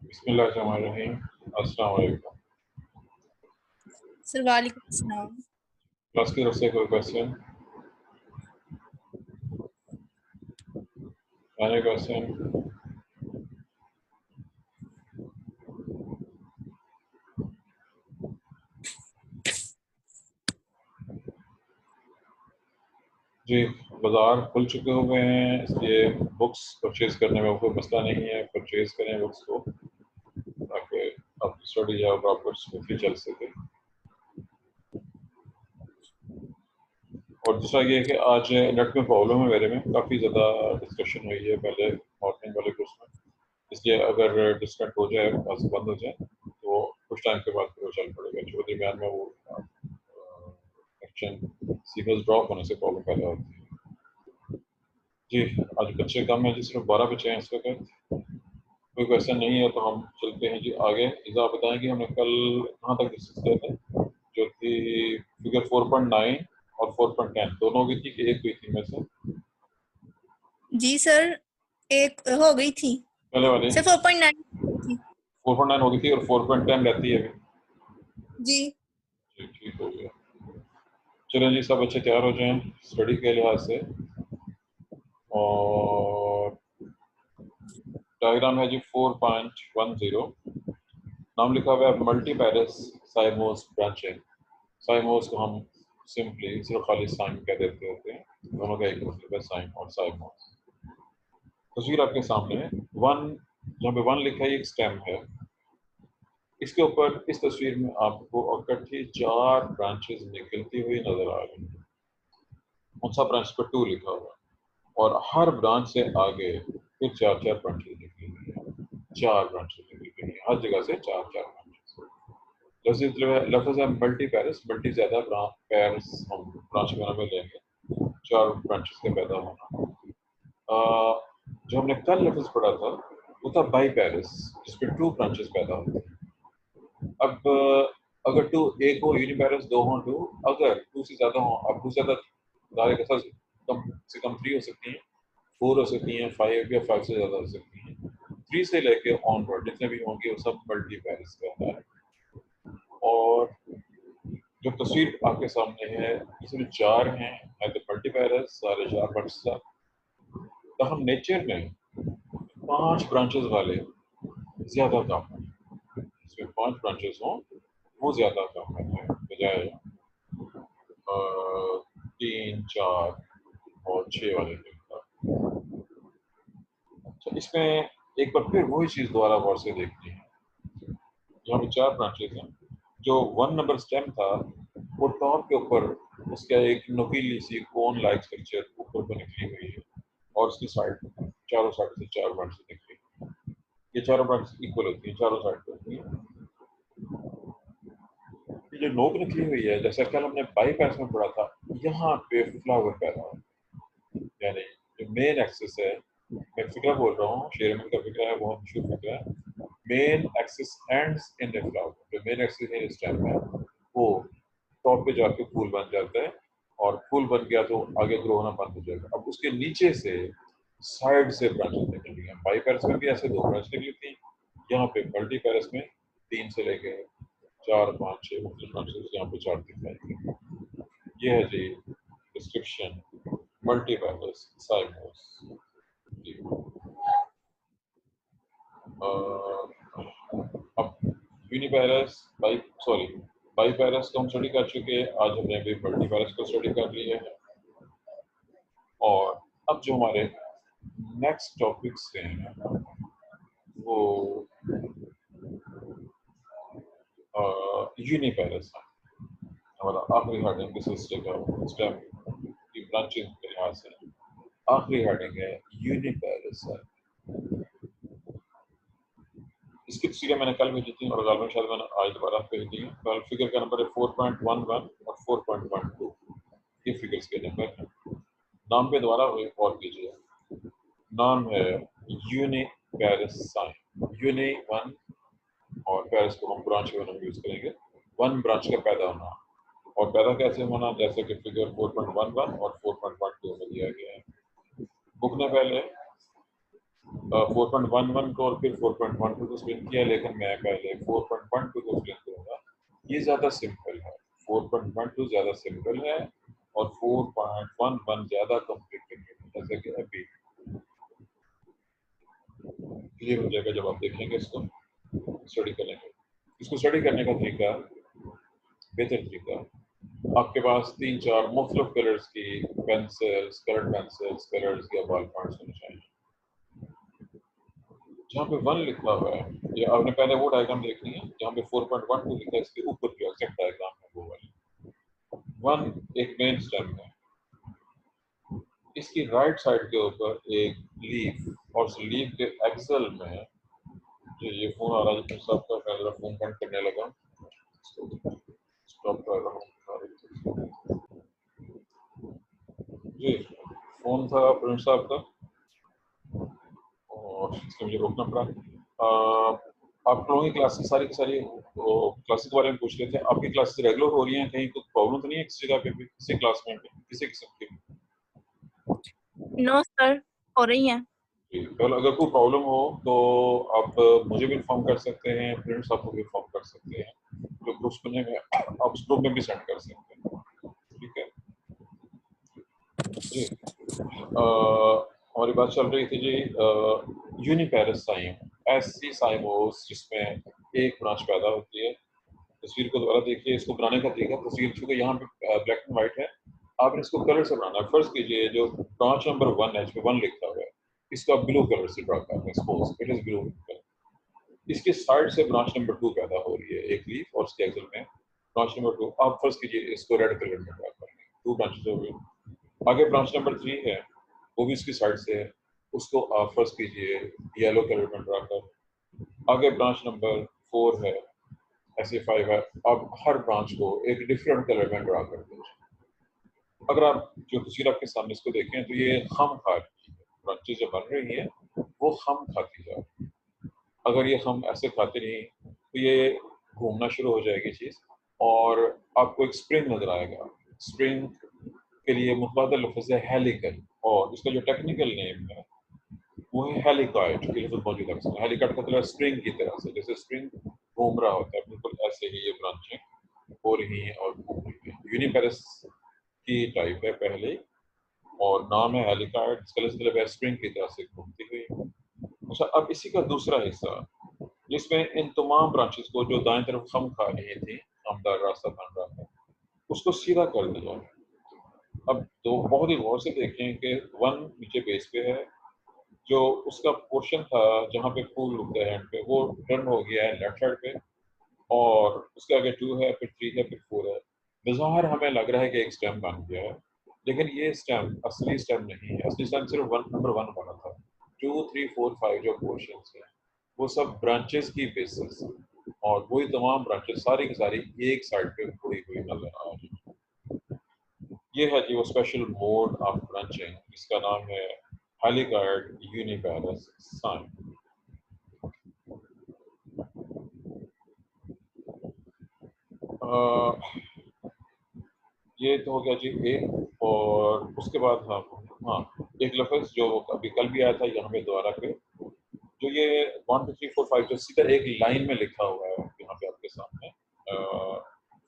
बिस्मिल्लाहिर्रहमानिर्रहीम। अस्सलाम वालेकुम। सर वालेकुम अस्सलाम। क्लास की तरफ से कोई क्वेश्चन? Any question? जी, बाज़ार खुल चुके हुए हैं, इसलिए बुक्स परचेज़ करने में कोई मसला नहीं है। परचेज़ करें बुक्स को ताकि आपकी स्टडी जो है प्रॉपर स्मूथली चल सके। और दूसरा ये है कि आज नेट में प्रॉब्लम है मेरे में, काफ़ी ज़्यादा डिस्कशन हुई है पहले मॉर्निंग वाले कोर्स में, इसलिए अगर डिस्कनेक्ट हो जाए, क्लास बंद हो जाए तो कुछ टाइम के बाद फिर वो चल पड़ेगा। जो दरमियान में वो कनेक्शन सिग्नल ड्रॉप होने से प्रॉब्लम पैदा होती है। जी, आज बच्चे कम हैं जी, सिर्फ 12 बच्चे हैं इस वक्त। कोई क्वेश्चन नहीं है तो हम चलते हैं जी आगे। इज़ा आप बताएं कि हमने कल कहाँ तक डिस्कस किया था, जो थी फिगर 4.9 और 4.10 दोनों हुई थी कि एक हुई थी में से? जी सर, एक हो गई थी पहले वाली सर, 4.9 थी 4.9 हो गई थी और 4.10 रहती है अभी। जी। जी ठीक हो गया। चलें जी, सब अच्छे तैयार हो जाएं स्टडी के लिहाज से। और डायग्राम है जी 4.10। नाम लिखा हुआ है मल्टी पैरस साइमोस ब्रांचिंग। साइमोस को हम सिंपली सिर्फ खाली साइम कह देते होते हैं, दोनों का एक मतलब है साइम और साइमोस। तस्वीर आपके सामने है। वन, जहाँ पे वन लिखा है एक स्टेम है। इसके ऊपर इस तस्वीर में आपको इकट्ठी 4 ब्रांचेस निकलती हुई नजर आ रही हैं। उन सब ब्रांच पर 2 लिखा हुआ है और हर ब्रांच से आगे फिर 4-4 ब्रांचेस निकली हुई है। 4 ब्रांचेस निकली हुई है, हर जगह से 4-4 ब्रांचेस। जैसे लफ्ज़ है मल्टी पैरस, मल्टी ज्यादा पैरस हम ब्रांच में लेंगे, 4 ब्रांचेस के पैदा होना। जो हमने कल लफ्ज़ पढ़ा था वो था बाई पैरस, जिसमें 2 ब्रांचेस पैदा होते हैं। अब अगर 2 एक हो यूनिपैरस, 2 हो 2, अगर 2 से ज़्यादा हो, अब 2 से ज़्यादा दायरे के साथ कम से कम 3 हो सकती हैं, 4 हो सकती हैं, 5 या 5 से ज़्यादा हो सकती हैं। 3 से लेके ऑनवर्ड जितने भी होंगे वो सब मल्टीपैरस कहता है। और जो तस्वीर आपके सामने है इसमें 4 हैं, तो मल्टीपैरस सारे 4 ब्रांचेस। तो हम नेचर में 5 ब्रांचेस वाले ज़्यादा काम है, इसमें 5 ब्रांचेस हों वो ज़्यादा काम है बजाय 3, 4 और 6 वाले का। तो इसमें एक बार फिर वही चीज़ दोबारा गौर से देखनी है। यहाँ पे 4 ब्रांचेस हैं। जो 1 नंबर स्टेम था वो टॉप के ऊपर उसका एक नुकीली सी कोन लाइक स्ट्रक्चर ऊपर पर निकली हुई है और उसकी साइड चारों साइड से 4 ब्रांचेस निकली। ये चारों ब्रांचेस इक्वल होती हैं, चारों साइड पर होती हैं। ये जो नोक निकली हुई है, जैसा कल हमने बाईपैस में पढ़ा था, यहाँ पे फ्लावर पैदा होता है। यानी जो मेन एक्सिस है, मैं फिक्रा बोल रहा हूँ, शेरमैन का फिक्रा है, बहुत मशहूर फिक्रा है। Main axis ends in the flower. जो मेन एक्सिस इन स्टेम है वो टॉप पे जाके फूल बन जाता है और फूल बन गया तो आगे ग्रो होना बंद हो जाएगा। अब उसके नीचे से साइड से ब्रांचेस निकल रही हैं। बाईपैरस में भी ऐसे 2 ब्रांच निकली थी, यहाँ पे मल्टीपैरस में 3 से लेके 4, 5, 6 मुख्तलिफ ब्रांचेस यहाँ पे 4 दिखाई। ये है जी डिस्क्रिप्शन मल्टीपैरस साइमोस। अब यूनिपैरस बाईपैरस को हम स्टडी कर चुके हैं, आज हमने अभी मल्टीपैरस को स्टडी कर लिया है। और अब जो हमारे नेक्स्ट टॉपिक्स हैं वो यूनिपैरस है। हमारा आखिरी हेडिंग इस हिस्से का स्टेम की ब्रांचिंग के लिहाज से आखिरी हेडिंग है यूनिपैरस है। इसकी तस्वीरें मैंने कल भेजी थी और गालमन शायद मैंने आज दोबारा भेज दी। कल फिगर का नंबर है 4.11 और 4.12। ये फिगर्स के नंबर हैं। नाम पे दोबारा गौर कीजिए। नाम है यूनिपैरस साइन। यूनि 1 और पैरस को हम ब्रांच के नाम यूज करेंगे। 1 ब्रांच का पैदा होना, और पैदा कैसे होना, जैसे कि फिगर 4.11 और 4.12 में दिया गया है। बुक ने पहले 4.11 को और फिर 4.12 को स्प्लिट किया, लेकिन मैं पहले 4.12 को स्प्लिट करूंगा। ये ज़्यादा सिंपल है, 4.12 ज़्यादा सिंपल है और 4.11 ज़्यादा कॉम्प्लिकेटेड है। जैसे कि अभी क्लियर हो जाएगा जब आप देखेंगे, इसको स्टडी करेंगे। इसको स्टडी करने का तरीका, बेहतर तरीका, आपके पास 3-4 मुख्तलिफ कलर्स की पेंसिल्स, कलर्स या बॉल पॉइंट्स होने चाहिए। जहाँ पे 1 लिखा हुआ है, ये आपने पहले वो डायग्राम देखनी है जहाँ पे 4.12 लिखा है, इसके ऊपर जो एग्जैक्ट डायग्राम है वो वाली 1 एक मेन स्टेम है, इसकी राइट साइड के ऊपर एक लीफ, और उस लीफ के एक्सल में ये फोन आ रहा है सबका, पहले फोन बंद करने लगा, स्टॉप कर रहा हूँ जी। फोन था प्रिंस साहब का और इसलिए मुझे रोकना पड़ा। आप लोगों की क्लासेस सारी की सारी क्लासेस के बारे में पूछ रहे थे। आपकी क्लासेस रेगुलर हो रही हैं? कहीं कुछ प्रॉब्लम तो नहीं है किसी जगह पे भी, किसी क्लास में भी, किसी किस्म की? नो सर, हो रही हैं। तो अगर कोई प्रॉब्लम हो तो आप मुझे भी इन्फॉर्म कर सकते हैं, फ्रेंड्स आपको भी इन्फॉर्म कर सकते हैं, जो ग्रुप्स बने हुए आप उस ग्रुप में भी सेंड कर सकते हैं, ठीक है जी। हमारी बात चल रही थी जी यूनिपेरस साइम, ऐसी साइमोस जिसमें एक ब्रांच पैदा होती है। तस्वीर को दोबारा देखिए, इसको बनाने का तरीका, तस्वीर चूंकि यहाँ पे ब्लैक एंड व्हाइट है, आपने इसको कलर से बनाना है। फर्स्ट कीजिए जो ब्रांच नंबर 1 है, जिसमें 1 लिखा हुआ है, इसको आप ब्लू कलर से ड्रॉ करना है, suppose it is blue colour. इसके साइड से ब्रांच नंबर 2 पैदा हो रही है, एक लीफ, और उसके एक्सल में ब्रांच नंबर 2, आप फर्स्ट कीजिए इसको रेड कलर में ड्रॉ करेंगे, 2 ब्रांचेस हो गई। आगे ब्रांच नंबर 3 है, वो भी इसकी साइड से है, उसको आप फर्स्ट कीजिए येलो कलर में ड्रॉ कर। आगे ब्रांच नंबर 4 है, ऐसे 5 है, आप हर ब्रांच को एक डिफरेंट कलर में ड्रॉ कर दीजिए। अगर आप जो तस्वीर आपके सामने इसको देखें तो ये हम खा रही है, ब्रांचेस जो बन रही है वो हम खाती जा रही है। अगर ये हम ऐसे खाते नहीं तो ये घूमना शुरू हो जाएगी चीज़, और आपको एक स्प्रिंग नजर आएगा। स्प्रिंग के लिए मुतबादल लफ्ज़ है हेलिकल, और इसका जो टेक्निकल नेम है वो है हेलिकॉइड। ये लफ्ज़ मौजूद है, हेलिकॉइड का मतलब स्प्रिंग की तरह से, जैसे स्प्रिंग घूम रहा होता है, बिल्कुल ऐसे ही ये ब्रांचें हो रही हैं और घूम रही हैं। यूनिपेरस की टाइप है पहले, और नाम है हेलिकॉइड, इसका मतलब है स्प्रिंग की तरह से घूमती हुई। अच्छा, अब इसी का दूसरा हिस्सा, जिसमें इन तमाम ब्रांचेस को जो दाएं तरफ हम खा रही थी, हमदार रास्ता बन रहा है, उसको सीधा कर दिया। अब दो बहुत ही गौर से देखें कि 1 नीचे बेस पे है, जो उसका पोर्शन था जहाँ पे फूल उगता है एंड पे, वो टर्न हो गया है लेफ्ट साइड पे, और उसके आगे 2 है, फिर 3 है, फिर 4 है। बाहर हमें लग रहा है कि एक स्टेम बन गया है, लेकिन ये स्टेम असली स्टेम नहीं है। असली स्टेम सिर्फ नंबर 1 बना था। 2, 3, 4, 5 जो पोर्शंस हैं वो सब ब्रांचेस की बेसिस, और वही तमाम ब्रांचेस सारी की सारी एक साइड पे जुड़ी हुई नजर आ रही है। ये है जी वो स्पेशल मोड ऑफ ब्रांचिंग, जिसका नाम है हेलिकॉइड यूनिपेरस साइन। ये तो हो गया जी एक, और उसके बाद हाँ एक लफ्ज़ जो अभी कल भी आया था यहाँ पे दोबारा पे, जो ये 1, 2, 3, 4, 5 जो सीधा एक लाइन में लिखा हुआ है यहाँ पे आपके सामने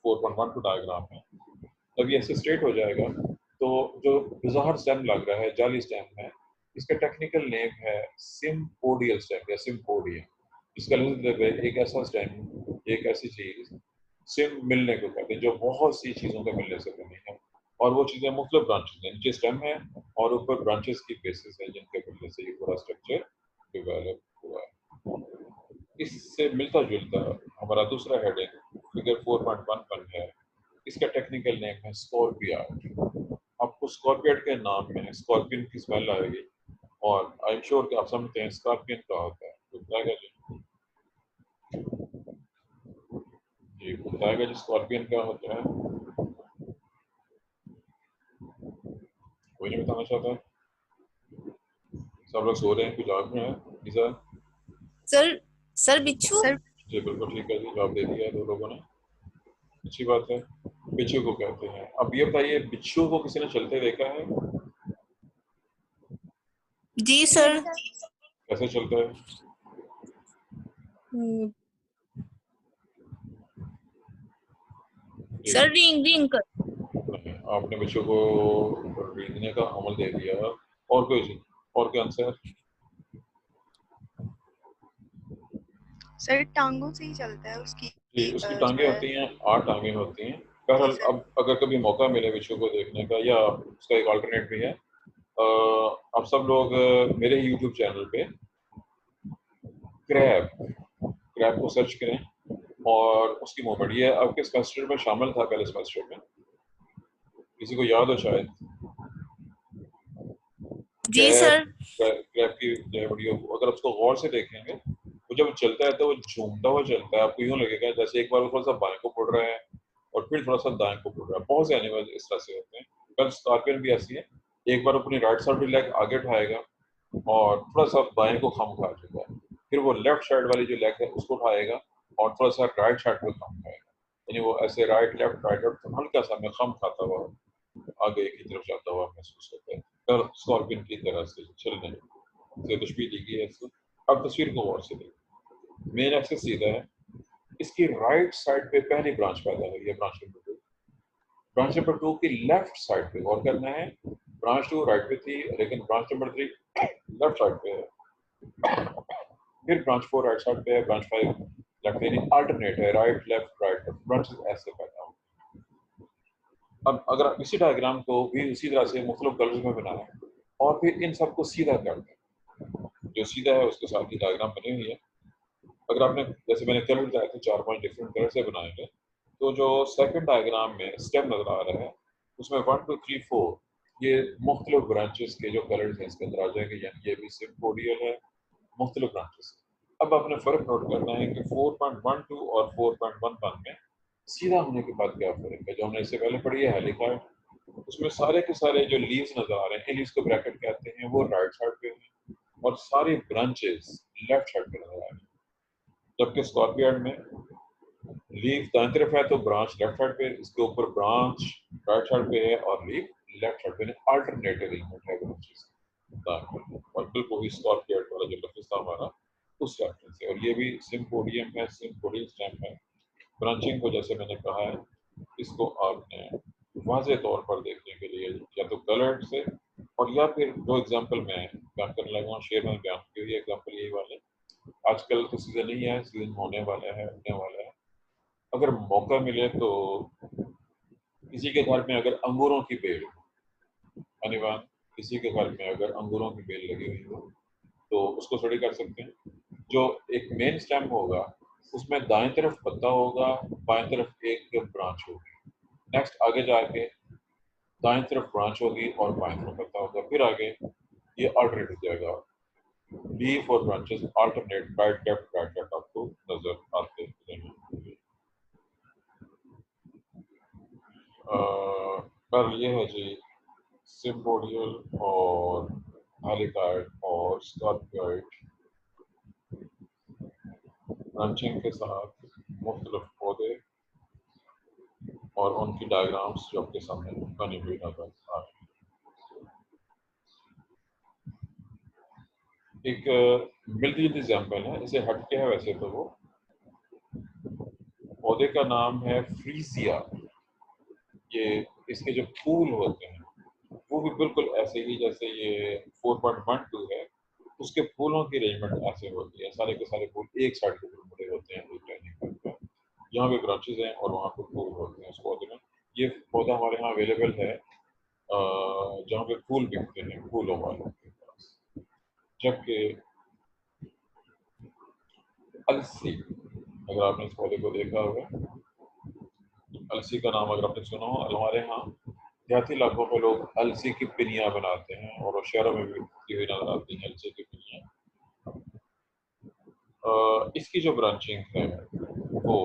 4.12 डायग्राम है, जब ये ऐसे स्ट्रेट हो जाएगा तो जो बाहर स्टेम लग रहा है, जाली स्टेम है, इसका टेक्निकल नेम है सिम्पोडियल स्टेम या सिम्पोडियम। इसका मतलब है एक ऐसा स्टेम, एक ऐसी चीज, सिम मिलने को कहते हैं, जो बहुत सी चीजों के मिलने से बनी है, और वो चीजें मुख्तलिफ ब्रांचेस हैं, नीचे स्टेम है और ऊपर ब्रांचेस की बेसिस है जिनके मिलने से ये पूरा स्ट्रक्चर डेवलप हुआ है। इससे मिलता जुलता हमारा दूसरा हेडिंग फिगर 4.11 है, इसका टेक्निकल नेम है स्कॉर्पियड। आपको स्कॉर्पियड के नाम में स्कॉर्पियन की स्मेल आएगी, और आई एम श्योर कि आप समझते हैं स्कॉर्पियन क्या होता है, तो बताएगा जी? जी बताएगा जी स्कॉर्पियन क्या होता है? कोई नहीं बताना चाहता? सब लोग सो रहे हैं, कुछ जाग रहे हैं? निशा? सर सर बिच्छू। जी बिल्कुल ठीक है जी, जवाब दे दिया 2 लोगों ने, अच्छी बात है। बिच्छू को कहते हैं। अब ये बताइए, बिच्छू को किसी ने चलते देखा है? जी सर। कैसे चलता है? जी, सर रिंग रिंग कर। नहीं, आपने बच्चों को रेंगने का अमल दे दिया। और कोई, और क्या आंसर? सर टांगों से ही चलता है उसकी जी, उसकी जो टांगें है। होती हैं, 8 टांगें होती हैं। जी बहरहाल सर। अब अगर कभी मौका मिले बच्चों को देखने का, या उसका एक अल्टरनेट भी है, आप सब लोग मेरे यूट्यूब चैनल पे क्रैब क्रैब को सर्च करें और उसकी मूवमेंट, ये आपके सेमेस्टर में शामिल था, पहले सेमेस्टर में, किसी को याद हो शायद। जी क्रैब सर। क्रैब की जो है वीडियो, अगर उसको गौर से देखेंगे, वो जब चलता है तो वो झूमता हुआ चलता है। आपको यूं लगेगा जैसे एक बार वो थोड़ा सा बाएं को मुड़ रहा है और फिर थोड़ा सा दाएं को मुड़ रहा है। बहुत से एनिमल इस तरह से होते हैं। कल स्कॉर्पियन भी ऐसी है, एक बार अपनी राइट साइड लेग आगे उठाएगा और थोड़ा सा बाएं को खम खा चुका है, फिर वो लेफ्ट साइड वाली जो लेग है उसको उठाएगा और थोड़ा सा राइट साइड पे खम खाएगा। यानी वो ऐसे राइट लेफ्ट हल्का सा में खम खाता हुआ आगे की तरफ जाता हुआ महसूस होता है। कल स्कॉर्पियन की तरह से चलने से तशबीह दी गई है इसको। अब तस्वीर को गौर से देखिए, मेन एक्सिस सीधा है, इसकी राइट साइड पे पहली ब्रांच पैदा हुई है, ब्रांच नंबर 2। ब्रांच नंबर 2 की लेफ्ट साइड पे गौर करना है, ब्रांच 2 राइट पे थी लेकिन ब्रांच नंबर 3 लेफ्ट साइड पे है। फिर ब्रांच 4 राइट साइड पे है, ब्रांच 5 लेफ्ट, यानी अल्टरनेट है, right left right left, branches ऐसे पैदा होंगी। अब अगर आप इसी डायग्राम को भी उसी तरह से मुख्तलिफ कलर्स में बनाएं और फिर इन सबको सीधा कर दें, जो सीधा है उसके साथ ही डायग्राम बनी हुई है। अगर आपने, जैसे मैंने कलर बताया था, 4-5 डिफरेंट कलर से बनाएंगे, तो जो सेकंड डायग्राम में स्टेम नजर आ रहा है उसमें 1 2 3 4 ये मुख्तलिफ ब्रांचेस के जो कलर्स हैं इसके अंदर आ जाएंगे, यानी ये भी सिम्पोडियल है, मुख्तलिफ ब्रांचेस। अब आपने फर्क नोट करना है कि 4.12 और 4.11 में सीधा होने के बाद क्या फर्क है। जो हमने इससे पहले पढ़ी है हेलिकॉइड, उसमें सारे के सारे जो लीव्स नजर आ रहे हैं, इन लीव्स को ब्रैकेट कहते हैं, वो राइट साइड पे हैं और सारी ब्रांचेस लेफ्ट साइड पे नजर आ रही हैं। जबकि स्कॉर्पियन में लीफ दाएं तरफ है तो ब्रांच लेफ्ट साइड पे, इसके ऊपर ब्रांच राइट साइड पे है और लीफ लेफ्ट साइड पे, अल्टरनेटिव एलिमेंट है ब्रांचेस और बिल्कुल ही स्कॉर्पियन वाला जो लफ्ज था हमारा उस रेफरेंस से। और ये भी सिम्पोडियम है, सिम्पोडियल स्टेम है। ब्रांचिंग को जैसे मैंने कहा है, इसको आपने वाज़े तौर पर देखने के लिए या तो कलर से, और या फिर जो एग्जांपल मैं बयान करने लगा हूँ, शेयर में बयान की हुई एग्जांपल यही वाले। आजकल तो सीजन नहीं है, सीजन होने वाला है। अगर मौका मिले तो किसी के घर में अगर अंगूरों की बेल, अनिवार्य किसी के घर में अगर अंगूरों की बेल लगी हुई हो तो उसको स्टडी कर सकते हैं। जो एक मेन स्टेम होगा उसमें दाएं तरफ पत्ता होगा, बाएं तरफ एक ब्रांच होगी। नेक्स्ट आगे जाके दाएं तरफ ब्रांच होगी और बाएं तरफ पत्ता होगा, फिर आगे ये अल्टरनेट हो जाएगा, लीफ और ब्रांचेस अल्टरनेट राइट लेफ्ट आपको नजर आते हैं। पर ये है जी, सिम्पोडियल और हेलिकॉइड और स्कॉर्पियॉइड ब्रांचिंग के साथ मुख्तलिफ पौधे और उनकी डायग्राम्स जो आपके सामने बनी हुई नजर आ रही है। एक मिलती जुलती एग्जाम्पल है, इसे हटके है वैसे तो वो, पौधे का नाम है फ्रीजिया। ये इसके जो फूल होते हैं वो भी बिल्कुल ऐसे ही जैसे ये 4.12 है, उसके फूलों की अरेंजमेंट ऐसे होती है, सारे के सारे फूल एक साइड के ऊपर मुड़े होते हैं, एक लाइन पर। यहाँ पे ब्रांचेज हैं और वहाँ पे फूल होते हैं उस पौधे में। ये पौधा हमारे यहाँ अवेलेबल है जहाँ पे फूल बिकते हैं, फूलों वालों के पास। जबकि अलसी, अगर आपने इस पौधे को देखा होगा, अलसी का नाम अगर आपने सुना हो, हमारे यहाँ देहाती इलाकों में लोग अलसी की पिनियाँ बनाते हैं और शहरों में भी बिकती हुई नजर आती हैं अलसी की पिनियाँ। इसकी जो ब्रांचिंग है वो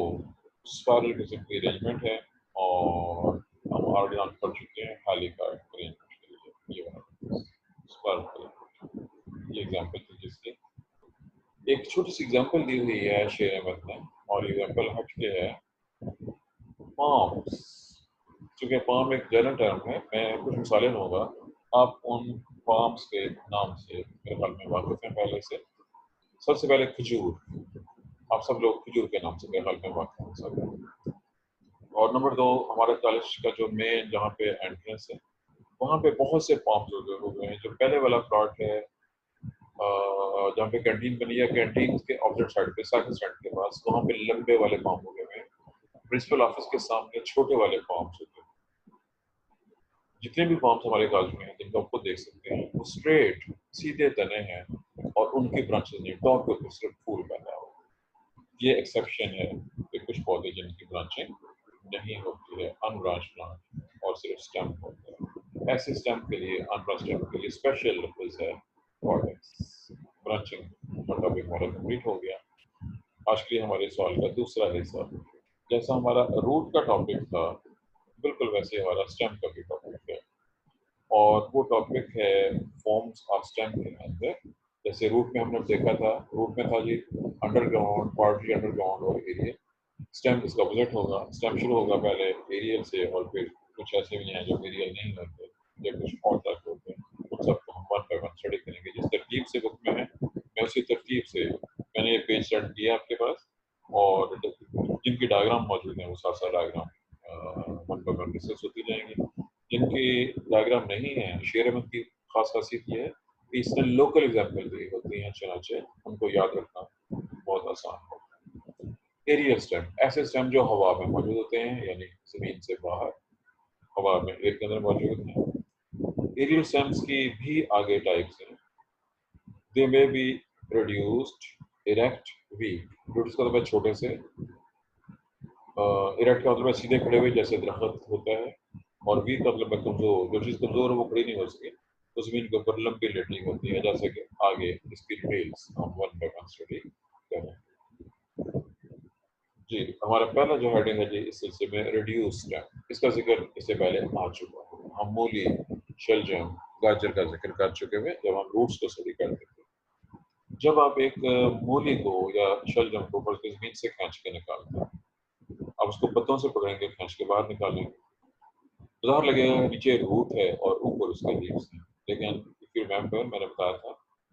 स्पाइरल किस्म की अरेंजमेंट है और हम ऑलरेडी ऑन कर चुके हैं हेलिकॉइड अरेंजमेंट के लिए। ये वाला स्पाइरल, ये एग्जांपल थी जिसकी एक छोटी सी एग्जांपल दी हुई है शेर अहमद ने, और एग्जांपल हटके है पाम्स। चूंकि पाम एक जनरल टर्म है, मैं कुछ मिसालें दूंगा, आप उन पाम्स के नाम से मेरे ख्याल में वाकिफ हैं पहले से। सबसे पहले खजूर, आप सब लोग खजूर के नाम से मेरे ख्याल में वाकिफ हैं सब। और नंबर 2 हमारे कॉलेज का जो मेन जहाँ पे एंट्रेंस है वहाँ पे बहुत से पाम्स हुए हैं। जो पहले वाला प्लॉट है जहाँ पे कैंटीन बनी है, कैंटीन के ऑपोजिट साइड पे साइकिल स्टैंड के पास वहाँ पे लंबे वाले पाम हुए हैं। प्रिंसिपल ऑफिस के सामने छोटे वाले पाम्स होते हैं। जितने भी पाम्स हमारे कॉलेज में हैं जिनको आपको देख सकते हैं वो स्ट्रेट सीधे तने हैं और उनकी ब्रांचेस नहीं, टॉप के ऊपर सिर्फ फूल पैदा हो। ये एक्सेप्शन है कि कुछ पौधे जिनकी ब्रांचें नहीं होती है, अनब्रांच प्लांट और सिर्फ स्टेम होते हैं। ऐसे स्टेम के लिए, अनब्रांच स्टेम के लिए स्पेशल लफ्ज है कॉर्डेक्स। ब्रांचिंग का टॉपिक हमारा कंप्लीट हो गया। आज के लिए हमारे सवाल का दूसरा हिस्सा, जैसा हमारा रूट का टॉपिक था बिल्कुल वैसे हमारा स्टेम का भी टॉपिक है, और वो टॉपिक है फॉर्म्स ऑफ स्टेम के अंदर। जैसे रूट में हमने देखा था, रूट में था जी अंडरग्राउंड, पार्टली अंडरग्राउंड और एरियल। स्टेम इसका ऑपोजिट होगा, स्टेम शुरू होगा पहले एरियल से और फिर कुछ ऐसे भी हैं जो एरियल नहीं होते या कुछ और टाइप होते हैं। उन सबको हम वन बाय वन स्टडी करेंगे। जिस तरतीब से बुक में है मैं उसी तरतीब से मैंने ये पेज सेट किया आपके पास, और जिनकी डायग्राम मौजूद है वो साथ साथ diagram one by one discuss होती जाएंगी। जिनकी डायग्राम नहीं है, शेयर अहमद की खास खासियत ये है कि इसमें लोकल एग्जाम्पल दी होती हैं, चनाचे उनको याद रखना बहुत आसान होता है। एरियल स्टेम, ऐसे स्टेम जो हवा में मौजूद होते हैं, यानी जमीन से बाहर हवा में एयर के अंदर मौजूद हैं। एरियल स्टेम्स की भी आगे टाइप्स हैं। They may be reduced, erect, weak. Reduce का मतलब है छोटे से, इरेक्ट का मतलब है सीधे खड़े हुए जैसे दरख्त होता है, और वीक का मतलब है कमजोर। जो चीज कमजोर है वो खड़ी नहीं हो सके, तो जमीन के ऊपर लंबी लेटनी होती है। जैसे कि आगे इसकी डिटेल्स हम वन बाय वन स्टडी करें। जी, हमारा पहला जो हेडिंग है जी इस सिलसिले में रिड्यूस स्टेम, इसका जिक्र इससे पहले आ चुका है। हम मूली, शलजम, गाजर का जिक्र कर चुके हुए जब हम रूट्स को स्टडी करते थे। जब आप एक मूली को या शलजम को ऊपर से जमीन से खींच के निकालते हैं, आप उसको पत्तों से पकड़ेंगे, खींच के बाहर निकालेंगे, बाहर लगेगा नीचे रूट है और ऊपर उसके लीव्स हैं। लेकिन इफ यू रिमेंबर मैंने बताया था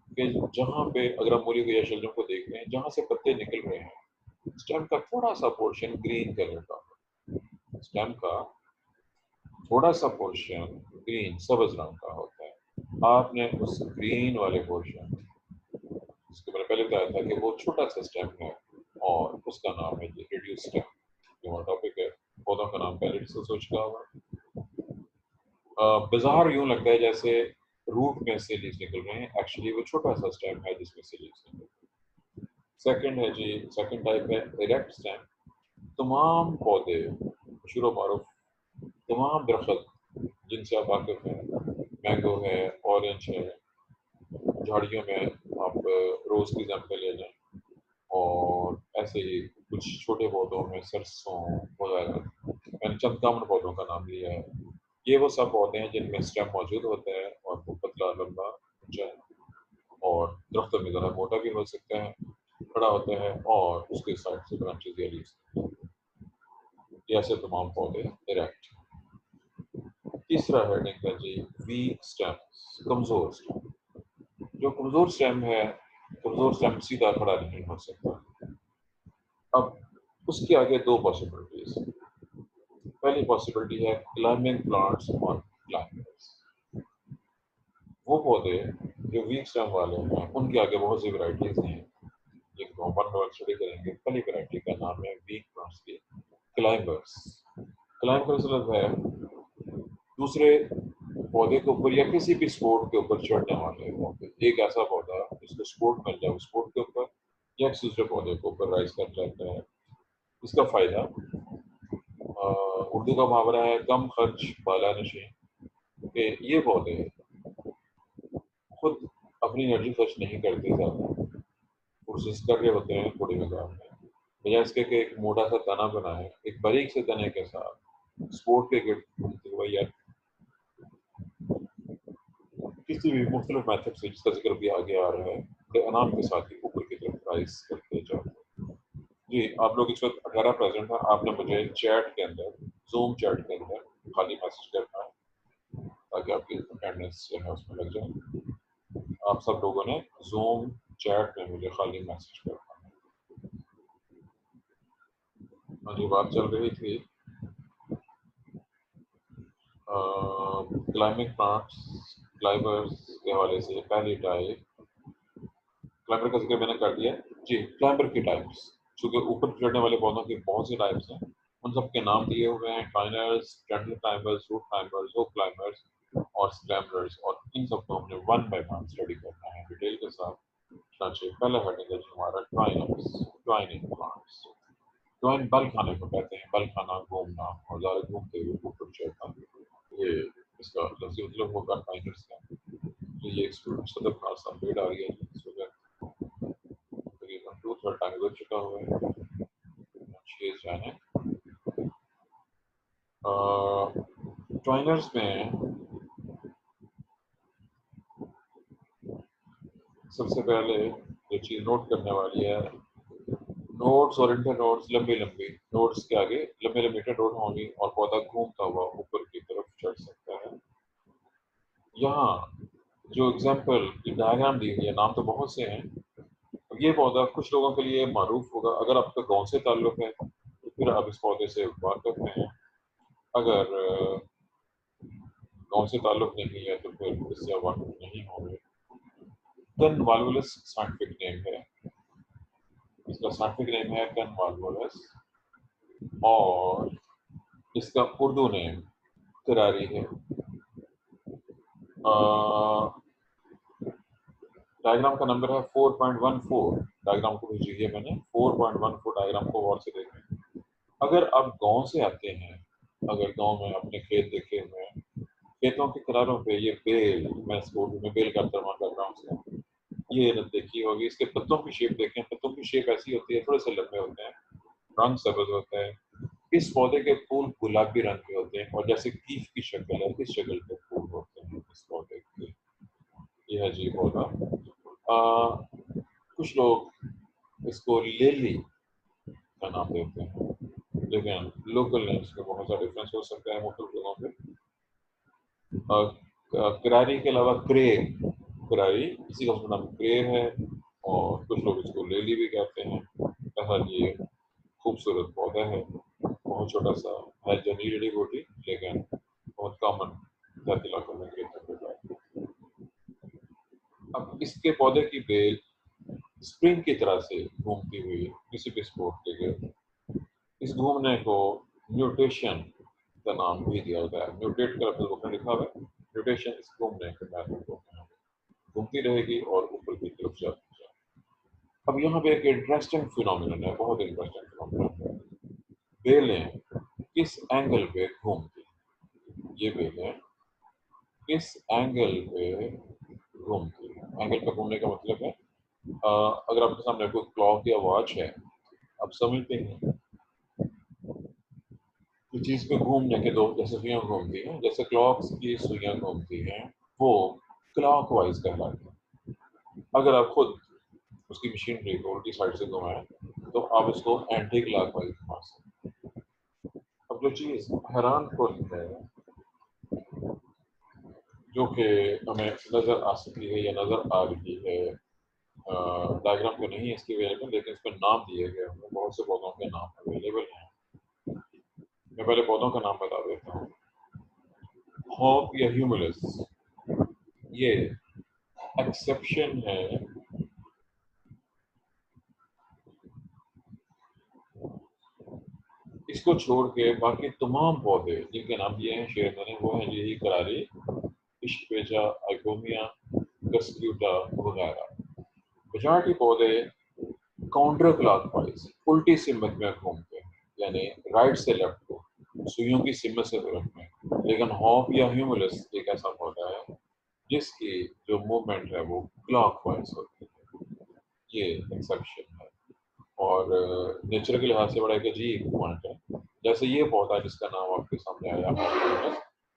कि जहाँ पे अगर आप मूली को या शलजम को देख रहे हैं जहाँ से पत्ते निकल रहे हैं, स्टेम का थोड़ा सा पोर्शन ग्रीन कलर का, स्टेम का थोड़ा सा पोर्शन ग्रीन सब्ज रंग का होता है। आपने उस ग्रीन वाले पोर्शन, जिसको मैंने पहले बताया था कि वो छोटा सा स्टेम है और उसका नाम है रिड्यूस स्टेम। जो हमारा टॉपिक है, पौधों का नाम पहले डिस्कस हो चुका हुआ। बाजार यूं लगता है जैसे रूट में से लीव्स निकल रहे हैं, एक्चुअली वो छोटा सा स्टेम है जिसमें से लीव्स निकल रहे हैं। सेकंड है जी, सेकंड टाइप है इरेक्ट स्टेम। तमाम पौधे शुरू मारूफ, तमाम दरख्त जिनसे आप वाकिफ हैं, मैंगो है, ऑरेंज है, झाड़ियों में आप रोज की एग्जाम्पल ले लें, और ऐसे ही कुछ छोटे पौधों में सरसों वगैरह, मैंने चंद कॉमन पौधों का नाम लिया है। ये वो सब पौधे हैं जिनमें स्टेम मौजूद होता है और वो पतला, लंबा, ऊंचा और दरख्तों में ज़रा मोटा भी हो सकता है, खड़ा होता है, और उसके साइड से ब्रांचेस या लीव्स। ये ऐसे तमाम पौधे इरेक्ट। तीसरा हेडिंग है जी वीक स्टेम, कमजोर स्टेम। जो कमजोर स्टेम है, कमजोर स्टेम सीधा खड़ा नहीं हो सकता। अब उसके आगे दो पॉसिबिलिटीज। पहली पॉसिबिलिटी है क्लाइंबिंग प्लांट्स और क्लाइंबर्स। वो पौधे जो वीक स्टेम वाले हैं उनके आगे बहुत सी वैरायटीज हैं जिनको हम वन बाय वन स्टडी करेंगे। पहली वैरायटी का नाम है वीक प्लांट्स की क्लाइंबर्स। क्लाइंबर्स मतलब है दूसरे पौधे के ऊपर या किसी भी स्पोर्ट के ऊपर चढ़ने वाले पौधे। एक ऐसा पौधा जिसको स्पोर्ट मिल जाए, स्पोर्ट के ऊपर या किसी दूसरे पौधे के ऊपर राइज कर जाता है। इसका फायदा, उर्दू का मुहावरा है कम खर्च बाला नशीन, कि ये पौधे खुद अपनी एनर्जी खर्च नहीं करते, ज़्यादा कोशिश कर रहे होते हैं थोड़ी मकाम में, बजाय इसके कि एक मोटा सा तना बनाए, एक बारीक से तने के साथ स्पोर्ट के गिर्द घूमते हुए या किसी भी मुख्तलिफ मैथड से जिसका जिक्र भी आगे आ रहा है, बड़े आराम के साथ ही ऊपर की तरफ राइज करते जाओ। जी, आप लोग इस वक्त 18 प्रेजेंट हैं। आपने मुझे चैट के अंदर, जूम चैट के अंदर खाली मैसेज करना है ताकि आपकी अटेंडेंस जो है उसमें लग जाए। आप सब लोगों ने जूम चैट में मुझे खाली मैसेज करना है। मुझे बात चल रही थी क्लाइंबिंग प्लांट्स, क्लाइंबर्स के हवाले से। पहली टाइप क्लाइंबर का जिक्र मैंने कर दिया जी। क्लाइंबर की टाइप्स, चूंकि ऊपर चढ़ने वाले पौधों की बहुत सी टाइप्स हैं, उन सब के नाम दिए हुए हैं। Twiners, gentle climbers, root climbers, hook climbers और स्क्रैम्बलर्स, और इन सबको हमने वन बाय वन स्टडी करना है डिटेल के साथ। चलिए पहला हेडिंग है हमारा ट्वाइनर्स, ट्वाइनिंग प्लांट्स। ट्वाइन बल खाने को कहते हैं, बल खाना, घूमना और ज़्यादा घूमते हुए ऊपर चढ़ना, ये इसका लफ्ज़ी मतलब होगा ट्वाइनर्स का। तो ये एक स्टूडेंट सदर खास अपडेट आ रही है इस वजह तकरीबन 2/3 टाइम गुजर चुका हुआ है। अच्छी जाने ट्वाइनर्स में सबसे पहले जो चीज़ नोट करने वाली है, नोड्स और इंटर नोड्स लंबी लंबी, नोड्स के आगे लंबे लंबे इंटर नोड होंगी और पौधा घूमता हुआ ऊपर की तरफ चढ़ सकता है। यहाँ जो एग्जाम्पल की डायग्राम दी हुई है, नाम तो बहुत से हैं, ये पौधा कुछ लोगों के लिए मारूफ होगा। अगर आपका गांव से ताल्लुक है तो फिर आप इस पौधे से वाकिफ हैं। अगर गांव से ताल्लुक नहीं है तो फिर इससे वाकिफ नहीं होंगे। गन वाल्वुलस साइंटिफिक नेम है, इसका साइंटिफिक नेम है गन वाल्वुलस, और इसका उर्दू नेम करारी है। डायग्राम का नंबर है 4.14। डायग्राम को भेजिए मैंने 4.14 डायग्राम को गौर से देखें। अगर आप गांव से आते हैं, अगर गांव में अपने खेत देखे हुए हैं, खेतों के किनारों पे ये बेल, मैं इसको उर्दू में बेल का तर्जमा कर रहा हूँ, ये देखी होगी। इसके पत्तों की शेप देखें, पत्तों की शेप ऐसी होती है, थोड़े से लंबे होते हैं, रंग सब्ज होता है। इस पौधे के फूल गुलाबी रंग के होते हैं और जैसे कीफ की शक्ल है, इस शक्ल के फूल होते हैं इस पौधे के। यह है जी पौधा। कुछ लोग इसको लिली का नाम देते हैं, लेकिन लोकल नेम्स में बहुत सा डिफरेंस हो सकता है मुख्तलिफ जगहों पे। करारी के अलावा क्रेव, करारी इसी का उसका नाम क्रेव है, और कुछ लोग इसको लिली भी कहते हैं। बहरहाल ये खूबसूरत पौधा है, बहुत छोटा सा है, जंगली जड़ी बूटी, लेकिन बहुत कॉमन जाति इलाकों में होता है। अब इसके पौधे की बेल स्प्रिंग की तरह से घूमती हुई किसी भी स्पोर्ट के लिए, इस घूमने को म्यूटेशन का नाम भी दिया होता है। म्यूटेट का लफ्ज़ ऊपर लिखा हुआ है, म्यूटेशन इस घूमने के मेथड को घूमती रहेगी और ऊपर की तरफ जाती है। अब यहाँ पे एक इंटरेस्टिंग फिनोमिनन है, बहुत इंटरेस्टिंग फिनोमिनन है। बेलें किस एंगल पे घूमती, ये बेलें किस एंगल पे घूमती। एंगल पे घूमने का मतलब है, अगर आपके सामने कोई क्लॉक या वॉच है, आप समझते हैं कि चीज पे घूमने के दो जैसे सुइयां घूमती हैं, जैसे क्लॉक्स की सुइयां घूमती हैं, वो क्लॉकवाइज कहलाती है। अगर आप खुद उसकी मशीनरी को उल्टी साइड से घुमाएं तो आप उसको एंटी क्लॉकवाइज घुमा सकते हैं। अब जो चीज हैरान कुन है, जो कि हमें नजर आ सकती है या नजर आ रही है, डायग्राम पे नहीं है इसकी अवेलेबल, लेकिन इस पर नाम दिए गए होंगे, बहुत से पौधों के नाम अवेलेबल हैं। मैं पहले पौधों का नाम बता देता हूँ। हॉप या ह्यूमुलस, ये एक्सेप्शन है इसको छोड़ के बाकी तमाम पौधे जिनके नाम दिए हैं शेर मैंने, वो हैं यही करारी, इश्कपेचा, आइकोमिया, गस्क्यूटा वगैरह। मेजॉरिटी पौधे काउंटर क्लॉकवाइज उल्टी सिमत में घूमते हैं, यानी राइट से लेफ्ट को, सुइयों की सिमत से तरफ में। लेकिन हॉप या ह्यूमुलस एक ऐसा पौधा है जिसकी जो मूवमेंट है वो क्लॉकवाइज होती है, ये एक्सेप्शन है। और नेचर के लिहाज से बड़ा एक अजीब पॉइंट है। जैसे ये पौधा जिसका नाम आपके सामने आया,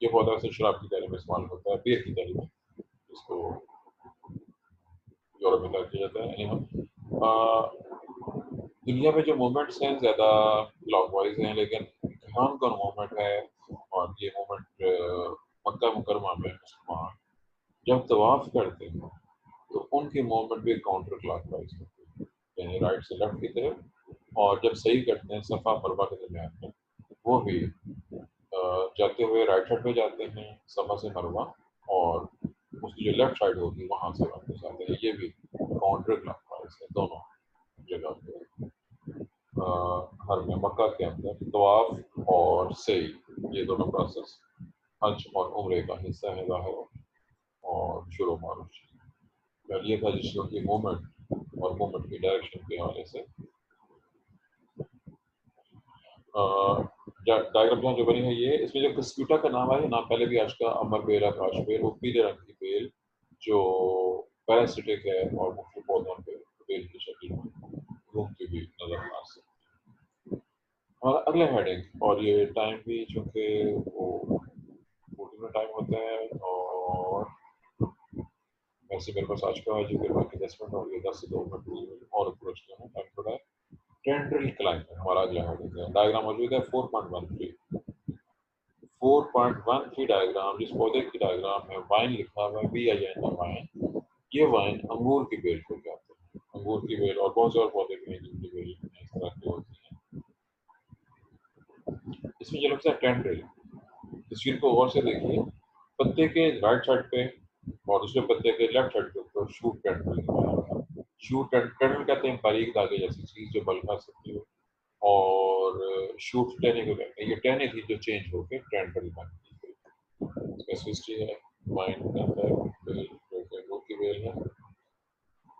ये पौधा से शराब की तैयारी में इस्तेमाल होता है, बियर की तैयारी में, इसको यूरोप में किया जाता है। दुनिया में जो मूवमेंट्स हैं ज़्यादा क्लॉकवाइज हैं, लेकिन ईरान का मूवमेंट है, और ये मूवमेंट मक्का मुकरमा में मुसलमान जब तवाफ करते हैं तो उनकी मूवमेंट भी काउंटर क्लॉकवाइज होती है, यानी राइट से लेफ्ट की तरफ, और जब सही करते हैं सफ़ा मरवा के दरमियान में, वो भी जाते हुए राइट साइड पे जाते हैं सफ़ा से मरवा, और उसकी जो लेफ्ट साइड होगी वहाँ से वापस आते हैं। ये भी काउंटर क्लॉकवाइज है दोनों जगह पे। हर में मक्का के अंदर तवाफ और सही, ये दोनों प्रोसेस हज और उम्रे का हिस्सा है ज़ाहिर और शुरू मारूफ। ये था जिसको की मूवमेंट और मूवमेंट की डायरेक्शन के हवाले से डायग्राम जहाँ जो बनी है ये, इसमें जो कस्क्यूटा का नाम है, नाम पहले भी आज का अमर बेल, आकाश बेल, वो पीले रंग की बेल जो पैरासिटिक है और मुख्तलिफ पौधों पे बेल की शक्ल में घूमती हुई नजर आ सकती है। और अगले हेडिंग, और ये टाइम भी चूँकि वो 14 टाइम होता है, और वैसे मेरे पास आज का है जो कि बाकी 10 मिनट और ये 10 से 2 मिनट और अप्रोच करना टाइम थोड़ा है। टेंड्रिल क्लाइंबर हमारा अगला हेडिंग है। डायग्राम मौजूद है 4.13 डायग्राम, जिस पौधे की डायग्राम है वाइन लिखा हुआ है, VIN वाइन। ये वाइन अंगूर की बेल को कहते हैं। अंगूर की बेल और बहुत से और पौधे भी हैं जिनकी बेल इस तरह की होती है। इसमें जो लगता है टेंड्रिल, तस्वीर को गौर से देखिए, पत्ते के राइट साइड पे और दूसरे पत्ते के लेफ्ट साइड के ऊपर शूट टेंड्रिल। शूट टेंड्रिल कहते हैं बारीक धागे जैसी चीज जो बल खा सकती हो, और शूट टेने को कहते हैं। ये टेने थी जो चेंज होकर टेंड्रिल बन गई। इसका हिस्ट्री है वाइन के अंदर बेल, जो कि अंगूर की बेल है।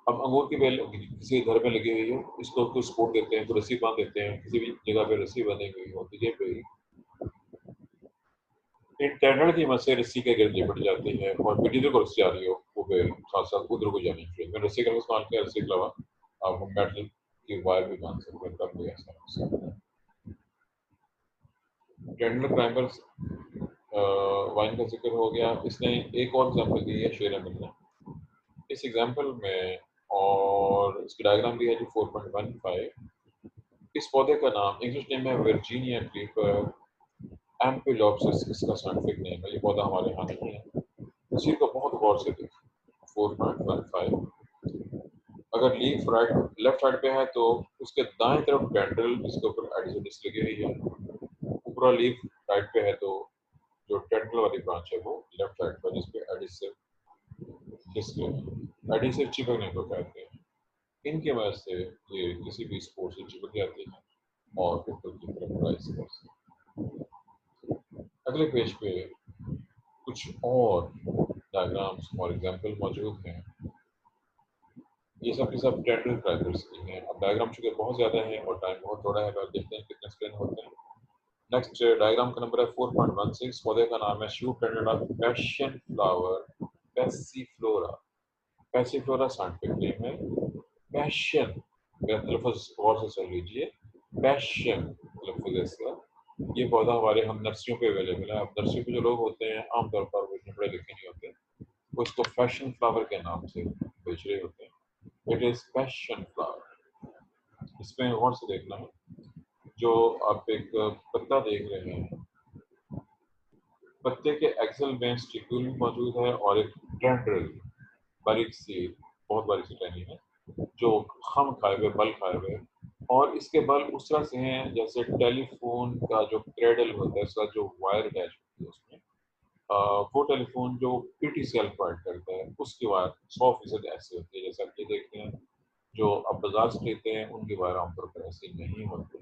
अब अंगूर की बेल किसी घर में लगी हुई है, इसको कुछ सपोर्ट देते हैं, तो रस्सी बांध देते हैं, किसी भी जगह पे रस्सी बंधी हुई हो तो ये पे इन टेंडर की मदद से रस्सी के गिर्द लिपट जाती है, और जिधर को रस्सी आ रही हो वो बेल साथ साथ उधर को जानी चाहिए। मैं रस्सी का इस्तेमाल किया, रस्सी के अलावा आप मेटल की वायर भी बांध सकते हैं, तब भी ऐसा हो सकता है। टेंडर क्लाइंबर्स वाइन का जिक्र हो गया। इसने एक और एग्जांपल दी है शेर अमीन ने इस एग्जांपल में, और इसकी डायग्राम भी है जो 4.15। इस पौधे का नाम इंग्लिश नेम है वर्जीनिया क्रीपर एम्पिलोप्सिस, इसका साइंटिफिक नेम है। ये पौधा हमारे यहाँ नहीं है। तस्वीर को बहुत गौर से देखिए 4.15। अगर लीफ राइट लेफ्ट साइड पे है तो उसके दाएं तरफ टेंड्रिल जिसके ऊपर एडिसिव डिस्क लगी हुई है। ऊपरा लीफ राइट पे है तो जो टेंड्रिल वाली ब्रांच है वो लेफ्ट साइड पर जिसपे एडिसिव डिस्क है। एडिसिव चिपकने को कहते हैं। इनकी वजह से ये किसी भी स्पोर्ट से चिपक जाती है और ऊपर की तरफ राइज कर सकती है। अगले पेज पे कुछ और डायग्राम्स और एग्जांपल मौजूद हैं। ये सब के सब टेंड्रिल क्लाइंबर्स की हैं। अब डायग्राम चूंकि बहुत ज़्यादा है और टाइम बहुत थोड़ा है, अब देखते हैं कितने एक्सप्लेन होते हैं। नेक्स्ट डायग्राम का नंबर है 4.16। पौधे का नाम है shoot tender of passion flower Passiflora. Passiflora scientific name है। पैशन, तलफ़्फ़ुज़ गौर से सुन लीजिए, पैशन तलफ़्फ़ुज़ है इसका। ये पौधा हमारे हम नर्सरियों पे अवेलेबल है। अब नर्सरी पे जो लोग होते हैं आमतौर पर वो इतने पढ़े लिखे नहीं होते, वो इसको पैशन फ्लावर के नाम से बेच रहे होते हैं। It is passion flower. इसमें गौर से देखना है, जो आप एक पत्ता देख रहे हैं, पत्ते के एक्सल में स्टिक्यूल मौजूद है और एक टेंड्रिल बारीक सी, बहुत बारीक सी टहनी है जो खम खाए हुए, बल खाए हुए, और इसके बल उस तरह से हैं जैसे टेलीफोन का जो क्रेडल होता है उसका जो वायर अटैच होती है उसमें, वो टेलीफोन जो PTCL प्रोवाइड करता है उसकी वायर 100% ऐसी होती है जैसा कि देखते हैं जो आप बाजार से लेते हैं उनकी वायर आमतौर पर ऐसी नहीं होती।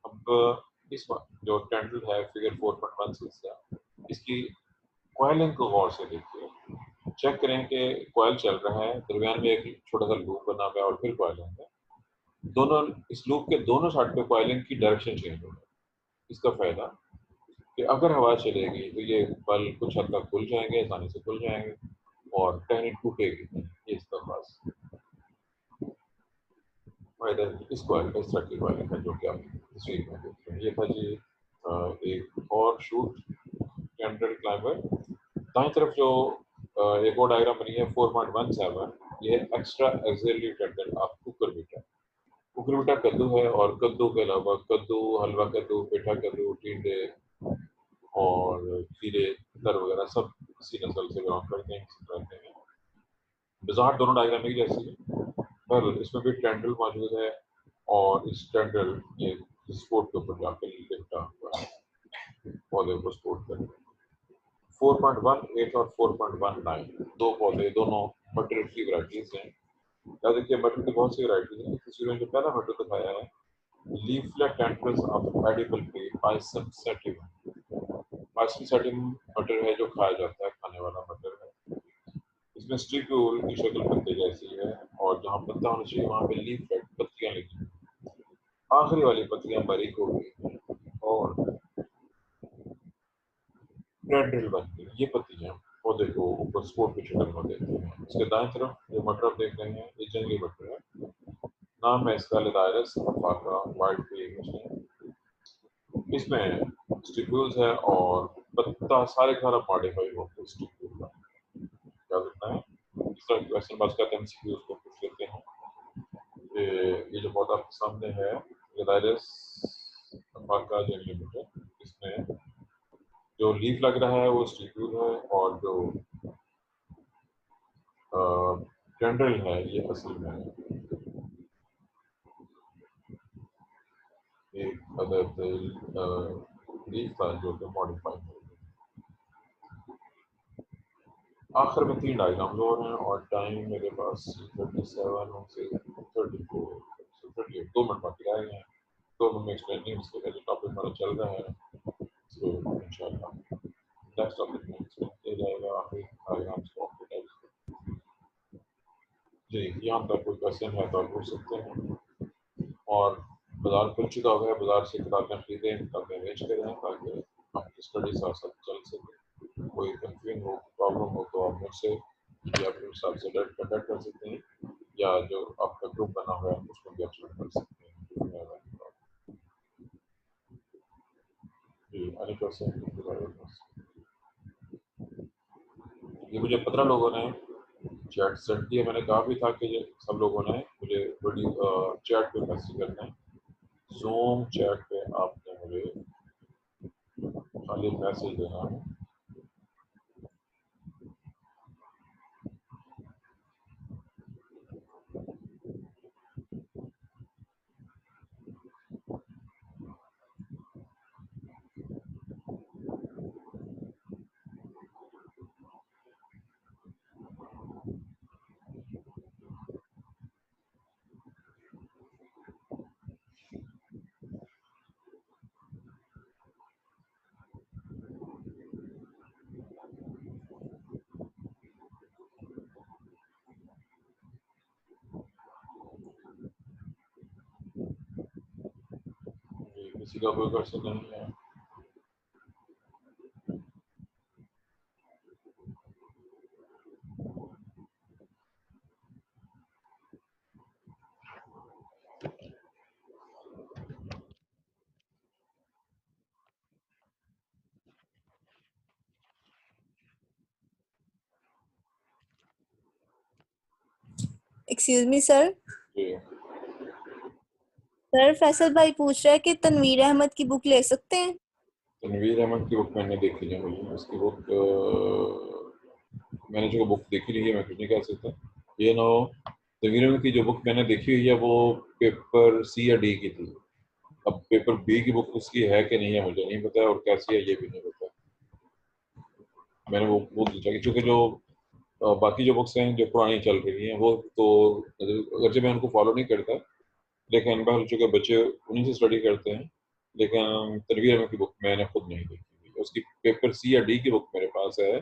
अब इस जो टेंड्रिल है फिगर 4.16 का, इसकी कॉइलिंग को गौर से देखिए, चेक करें कि कॉइल चल रहा है, दरमियान में एक छोटा सा लूप बना हुआ है और फिर कॉइलिंग है। दोनों इस लूप के दोनों साइड पे कॉइलिंग की डायरेक्शन चेंज होगा। इसका फायदा कि अगर हवा चलेगी तो ये बल कुछ हद तक खुल जाएंगे, आसानी से खुल जाएंगे और टहनी टूटेगी नहीं। ये इसका खास फायदा है। इस कॉइल का, इस तरह की कॉइलिंग है जो कि आप तस्वीर में देख रहे हैं। ये था जी एक और शूट टेंड्रिल क्लाइंबर। दाएं तरफ जो एक और डायग्राम बनी है 4.17, ये extra axillary tendon of Cucurbita. Cucurbita कद्दू है, और कद्दू के अलावा कद्दू, हलवा कद्दू, पेठा कद्दू, टिंडे और खीरे, तर वगैरह सब इसी नस्ल से बिलोंग करते हैं, रहते हैं। वजाहत दोनों डायग्राम एक जैसी है, पर इसमें भी टेंड्रिल मौजूद है और इस टेंड्रिल ये स्पोर्ट के ऊपर जाकर लिपटा हुआ है, पौधे को सपोर्ट करके। 4.18 और 4.19 दो पौधे, दोनों मटर की वैरायटीज हैं। याद रखिए मटर की बहुत सी वैरायटीज हैं। तस्वीर में जो पहला मटर दिखाया है, leaflet tendrils of edible tree Pisum sativum. Pisum sativum मटर है जो खाया जाता है, खाने वाला मटर है। इसमें स्टिक्यूल की शक्ल पत्ते जैसी है और जहाँ पत्ता होना चाहिए वहाँ पे लीफलेट पत्तियां लगी हैं। आखिरी वाली पत्तियां बारीक हो गई हैं और टेंड्रिल बनती है। ये पत्तियां पौधे को ऊपर सपोर्ट की शक्ल में देती हैं। इसके दाएं तरफ जो मटर आप देख रहे हैं ये जंगली मटर है, नाम है इसका लेदाइरस अल्फाका वाइट पीइंग। इसमें स्टिक्यूल्स है और पत्ता सारे खाना मॉडिफाई होते हैं स्टिक्यूल का। क्या करना है इस तरह क्वेश्चन बस का एमसीक्यू उसको पूछ लेते हैं। ये जो पौधा आपके सामने है लेदाइरस अल्फाका जंगली मटर, इसमें जो लीफ लग रहा है वो स्टिक्यूल है और जो टेंड्रिल है ये असल में एक अदर लीफ था जो कि मॉडिफाइड हो गया। आखिर में 3 डायग्राम और हैं और टाइम मेरे पास 37 से 34 38 2 मिनट बाकी रह गए हैं। 2 मिनट में एक्सप्लेनिंग इसके बाद जो टॉपिक हमारा चल रहा है इसको इंशाल्लाह नेक्स्ट टॉपिक में एक्सप्लेन किया जाएगा। आखिरी डायग्राम को जी यहाँ तक कोई क्वेश्चन है तो आप पूछ सकते हैं। और बाजार खुल चुका है, बाजार से किताबें खरीदें, किताबें बेच करें ताकि आपकी स्टडी साथ साथ चल सके। कोई कंफ्यूजन हो, प्रॉब्लम हो तो आप मुझसे या फिर साहब से डायरेक्ट कॉन्टैक्ट कर सकते हैं या जो आपका ग्रुप बना हुआ है उसको भी आप ज्वाइन कर सकते हैं। जी अनी क्वेश्चन ये मुझे 15 लोगों ने चैट सेंड किया। मैंने कहा भी था कि सब लोगों ने मुझे वीडियो चैट पे मैसेज करना है। ज़ूम चैट पे आपने मुझे खाली मैसेज देना है। किसी का कोई क्वेश्चन नहीं है? Excuse me sir. जी सर फैसल भाई पूछ रहा है कि तनवीर अहमद की बुक ले सकते हैं। तनवीर अहमद की बुक मैंने देखी है, मुझे उसकी बुक मैंने जो बुक देखी नहीं है मैं कुछ नहीं कह सकता। ये नो तनवीर अहमद की जो बुक मैंने देखी हुई है वो पेपर सी या डी की थी। अब पेपर बी की बुक उसकी है कि नहीं है मुझे नहीं पता और कैसी है ये भी नहीं पता। मैंने वो बुक देखी क्योंकि जो बाकी जो बुक्स हैं जो पुरानी चल रही हैं वो तो अगरचे मैं उनको फॉलो नहीं करता, लेकिन बहर चूँकि बच्चे उन्हीं से स्टडी करते हैं। लेकिन तनवीर अहमद की बुक मैंने खुद नहीं देखी। उसकी पेपर सी या डी की बुक मेरे पास है